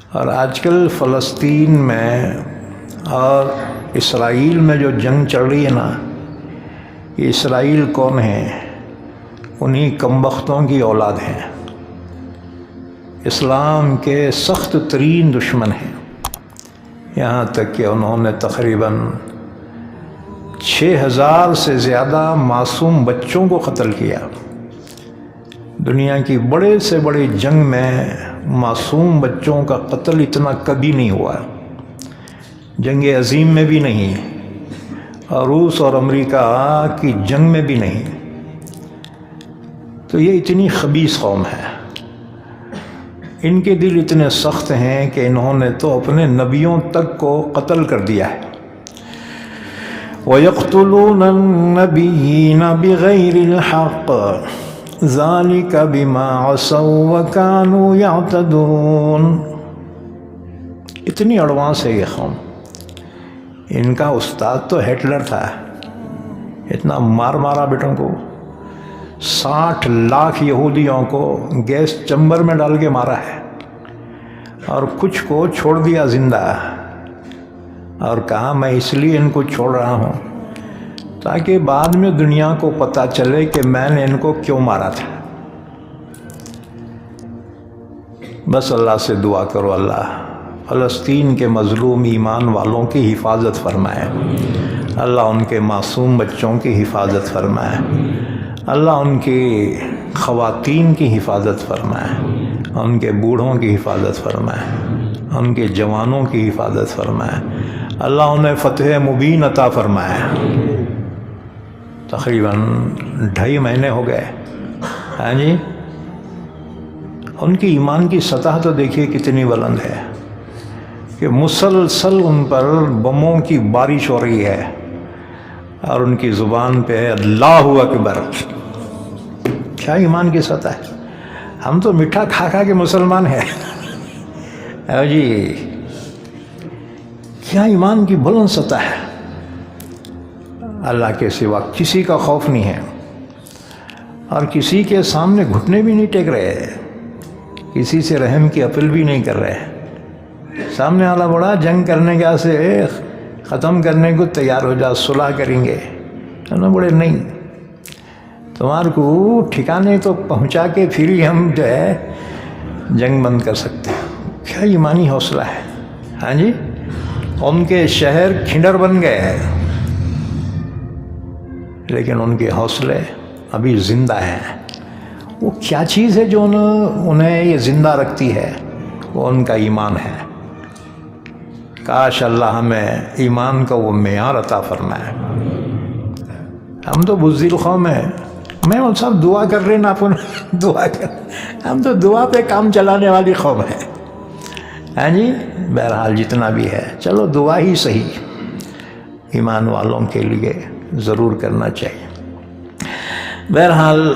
اور آج کل فلسطین میں اور اسرائیل میں جو جنگ چل رہی ہے نا، یہ اسرائیل کون ہے؟ انہی کمبختوں کی اولاد ہیں، اسلام کے سخت ترین دشمن ہیں۔ یہاں تک کہ انہوں نے تقریباً 6000 سے زیادہ معصوم بچوں کو قتل کیا۔ دنیا کی بڑے سے بڑے جنگ میں معصوم بچوں کا قتل اتنا کبھی نہیں ہوا، جنگ عظیم میں بھی نہیں، اور روس اور امریکہ کی جنگ میں بھی نہیں۔ تو یہ اتنی خبیث قوم ہے، ان کے دل اتنے سخت ہیں کہ انہوں نے تو اپنے نبیوں تک کو قتل کر دیا ہے۔ وَيَقْتُلُونَ النَّبِيِّينَ بِغَيْرِ الْحَقِّ ذَلِكَ بِمَا عَصَوْا وَكَانُوا يَعْتَدُونَ۔ اتنی ایڈوانس ہے یہ قوم۔ ان کا استاد تو ہٹلر تھا، اتنا مارا بیٹوں کو، 60 لاکھ یہودیوں کو گیس چمبر میں ڈال کے مارا ہے، اور کچھ کو چھوڑ دیا زندہ، اور کہا میں اس لیے ان کو چھوڑ رہا ہوں تاکہ بعد میں دنیا کو پتہ چلے کہ میں نے ان کو کیوں مارا تھا۔ بس اللہ سے دعا کرو، اللہ فلسطین کے مظلوم ایمان والوں کی حفاظت فرمائے، اللہ ان کے معصوم بچوں کی حفاظت فرمائے، اللہ ان کی خواتین کی حفاظت فرمائے، ان کے بوڑھوں کی حفاظت فرمائے، ان کے جوانوں کی حفاظت فرمائے، اللہ انہیں فتح مبین عطا فرمائے۔ تقریباً 2.5 مہینے ہو گئے، ہاں جی، ان کی ایمان کی سطح تو دیکھیے کتنی بلند ہے کہ مسلسل ان پر بموں کی بارش ہو رہی ہے، اور ان کی زبان پہ اللہ اکبر۔ کیا ایمان کی سطح ہے! ہم تو میٹھا کھا کھا کے مسلمان ہیں، جی کیا ایمان کی بلند سطح ہے! اللہ کے سوا کسی کا خوف نہیں ہے، اور کسی کے سامنے گھٹنے بھی نہیں ٹیک رہے، کسی سے رحم کی اپیل بھی نہیں کر رہے۔ سامنے والا بڑا جنگ کرنے کا سے ختم کرنے کو تیار ہو جا، صلح کریں گے، بڑے نہیں، تمہارے کو ٹھکانے تو پہنچا کے پھر ہی ہم جو ہے جنگ بند کر سکتے ہیں۔ کیا ایمانی حوصلہ ہے! ہاں جی، ان کے شہر کھنڈر بن گئے ہیں، لیکن ان کے حوصلے ابھی زندہ ہیں۔ وہ کیا چیز ہے جو انہیں یہ زندہ رکھتی ہے؟ وہ ان کا ایمان ہے۔ کاش اللہ ہمیں ایمان کا وہ معیار عطا فرمائے۔ ہم تو بزدل قوم ہیں، میں وہ سب دعا کر رہے نا، اپن دعا کر، ہم تو دعا پہ کام چلانے والی قوم ہے، ہاں جی۔ بہرحال جتنا بھی ہے، چلو دعا ہی صحیح ایمان والوں کے لیے ضرور کرنا چاہیے۔ بہرحال